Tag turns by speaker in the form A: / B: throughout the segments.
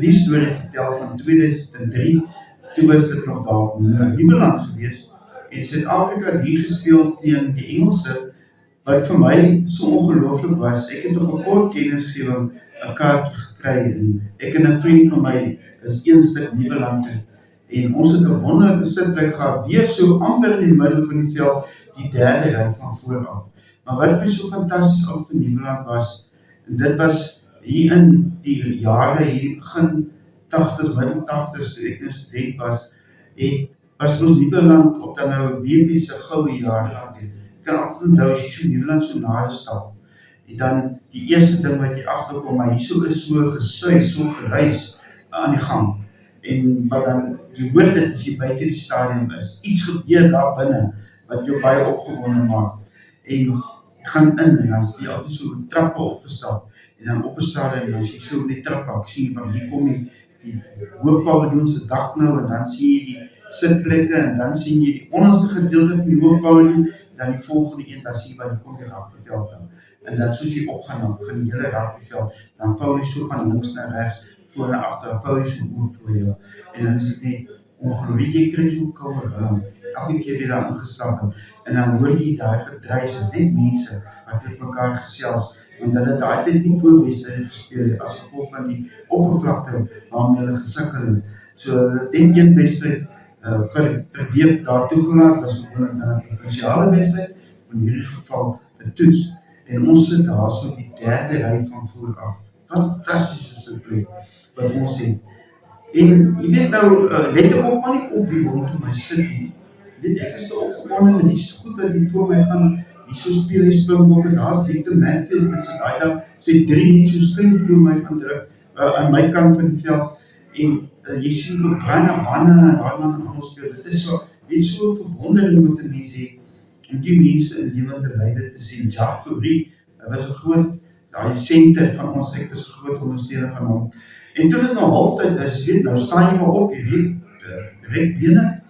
A: die storie vertel van 2003, toe was dit nog daar in Nieuweland gewees, en Suid-Afrika het hier gespeel teen die Engelse, wat vir my so ongelooflik was. Ek het op 'n kort kennisgewing 'n kaart gekry, en ek en 'n vriend van my is een stuk Nieuweland toe, en ons het 'n wonderlike sitplek gehad, weer so amper in die middel van die veld, die derde ry van vooraf. Maar wat my so fantasties ook vir Nieuweland was, en dit was hier in die jare, hier begin 80s, middel 80s, toe ek 'n student was ons Nieuweland, of dan nou WP se goue jare aan het. Ek kan altyd onthou, as jy so Nieuweland so nader stap, en dan die eerste ding wat jy agterkom, maar hier is so gesuis, so gereis aan die gang, en maar dan, jy hoor dit as jy buite die stadion is, iets gebeur daar binne, wat jou baie opgewonde maak, en gaan in, en dan is jy altyd so trappe opgestap, en dan op 'n stadion, en as jy so op die trap pak, sien jy van hier kom die hoofpaviljoen se dak nou, en dan sien jy die sitplekke, en dan sien jy die onderste gedeelte van die hoofpaviljoen, en dan die volgende een, dan sien jy waar kom die rugbyveld nou. En dan soos jy opgaan, dan begin die hele rugbyveld, dan vou jy so van links na regs, voor na agter, dan vou jy so oop voor jou, en dan is dit net ongelooflik, jy kry so koue rilling, elke keer weer daar ingestap het, en dan hoor jy daai gedruis, is net mense, wat met mekaar gesels, want hulle het daai tyd nie voor wedstryde gespeel het, as gevolg van die oppervlakte waarmee hulle gesukkel het. So hulle het net een wedstryd per week daar toegelaat, was gewoonlik dan 'n provinsiale wedstryd, in hierdie geval 'n toets, en ons sit daar so die derde ry van vooraf. Fantasties is dit plek wat ons het. En jy weet nou, let ek op maar nie op wie rondom my sit nie. Weet, ek is te opgewonde met die goed wat hier voor my gaan, hier so speel die Springbokke, daar Victor Matfield met sy daai dag, sy 3 net so skyn voor my gaan druk, aan my kant van die veld, en jy sien hoe Brian Banne en daai man allemaal speel, dit is so, weet so verwondering wat 'n mens het, om die mense in lewende lywe te sien. Jacques Fourie, hy was 'n groot, daai senter van ons, ek was 'n groot ondersteuner van hom. En toe dit nou halftyd is, weet, nou staan jy maar op, jy rek bene,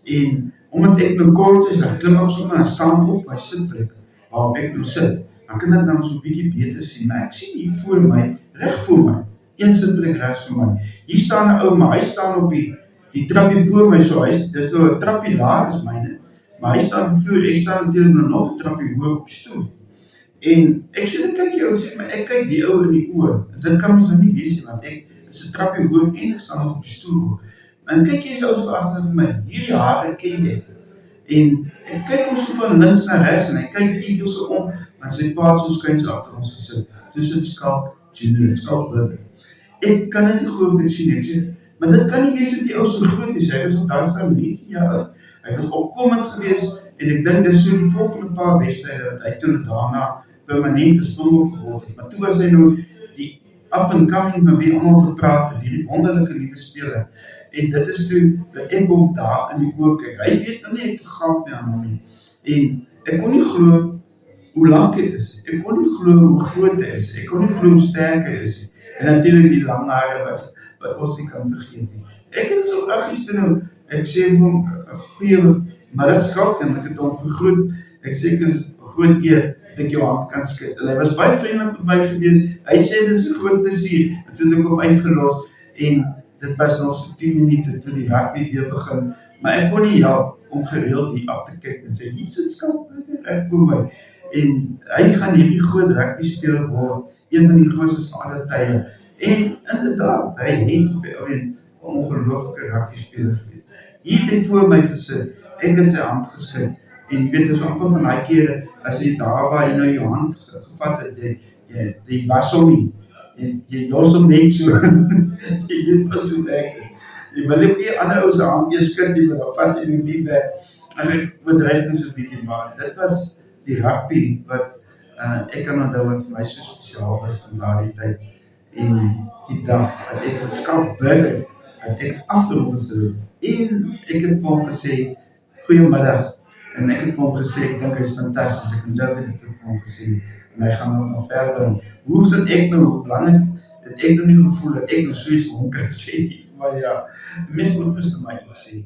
A: en omdat ek nou kort is, dan klim ek sommer en staan op my sitplek, waarop ek nou sit, dan kan ek dan so 'n bietjie beter sien, maar ek sien hier voor my, reg voor my, een sitplek regs voor my, hier staan 'n ou, maar hy staan op die trappie voor my, so dis nou 'n trappie laag is myne, maar hy staan op die vloer, ek staan natuurlijk nog 'n trappie hoog op die stoel, en ek sê, kyk jy ou, sê, maar ek kyk die ou in die oor, dit kan ons nou nie wees, want ek is 'n trappie hoog, en ek staan op die stoel ook, en kyk jy so agter vir my, hierdie hare ken ek, en ek kyk ons so van links na regs, en ek kyk Eagle so om, want sy paard so skuins agter ons gesit, tussen Skalk Junior, Skalk Burger. Ek kan dit nie glo wat ek sien, ek sê, maar dit kan nie wees dat die ou so groot is, hy was op daar staan 19 jaar oud, hy was opkomend gewees, en ek dink dis so die volgende paar wedstryde, wat hy toen daarna permanent as Springbok geword het, maar toe was hy nou die up and coming, met wie allemaal gepraat het, die wonderlike nuwe speler, en dit is toe, dat ek ook daar in die oog kyk, hy weet nou nie, ek vergaat nie aan hom nie, en ek kon nie glo hoe lang hy is, ek kon nie glo hoe groot hy is, ek kon nie glo hoe sterk hy is, en natuurlijk die lang hare wat ons nie kan vergeet nie. Ek het so aggies toe nou, ek sê vir hom, 'n goeie middagskap, en ek het hom gegroet, ek sê, ek is 'n groot eer, dat ek jou hand kan skud, en hy was baie vriendelik met my gewees, hy sê, dit is 'n groot plesier, en toe het ek hom uitgelos, en dit was nog so 10 minute toe die rugby weer begin, maar ek kon nie help om gereeld hier af te kyk en sê, hier sit Skalk reg voor my, en hy gaan hierdie groot rugby speler word, een van die grootste van alle tye, en inderdaad, hy het op die ou end 'n ongelooflike rugby speler gewees. Hier het hy voor my gesit, ek het sy hand geskud, en jy weet, dis amper van die kere, as jy daar waar jy nou jou hand gevat het, jy was hom nie, jy los hom net so, jy weet pas hoe werk het, jy wil ook nie ander ou se hand jy skud, jy wil dan vat jy nie weg, en ek bedryf nie so bietjie, maar dit was die rugby, wat ek kan onthou wat vir my so spesiaal was van daardie tyd, en die dag, dat ek met Skalk Burger, dat ek agter hom gesit, en ek het vir hom gesê, goeiemiddag, en ek het vir hom gesê, ek dink hy is fantasties, ek onthou dit het ek vir hom gesê, en hy gaan hom nog ver bring. Hoe sit ek nou, hoe belangrijk, het ek nou nie gevoel, dat ek nou soos vir hom kan sê, maar ja, mens moet my iets sê.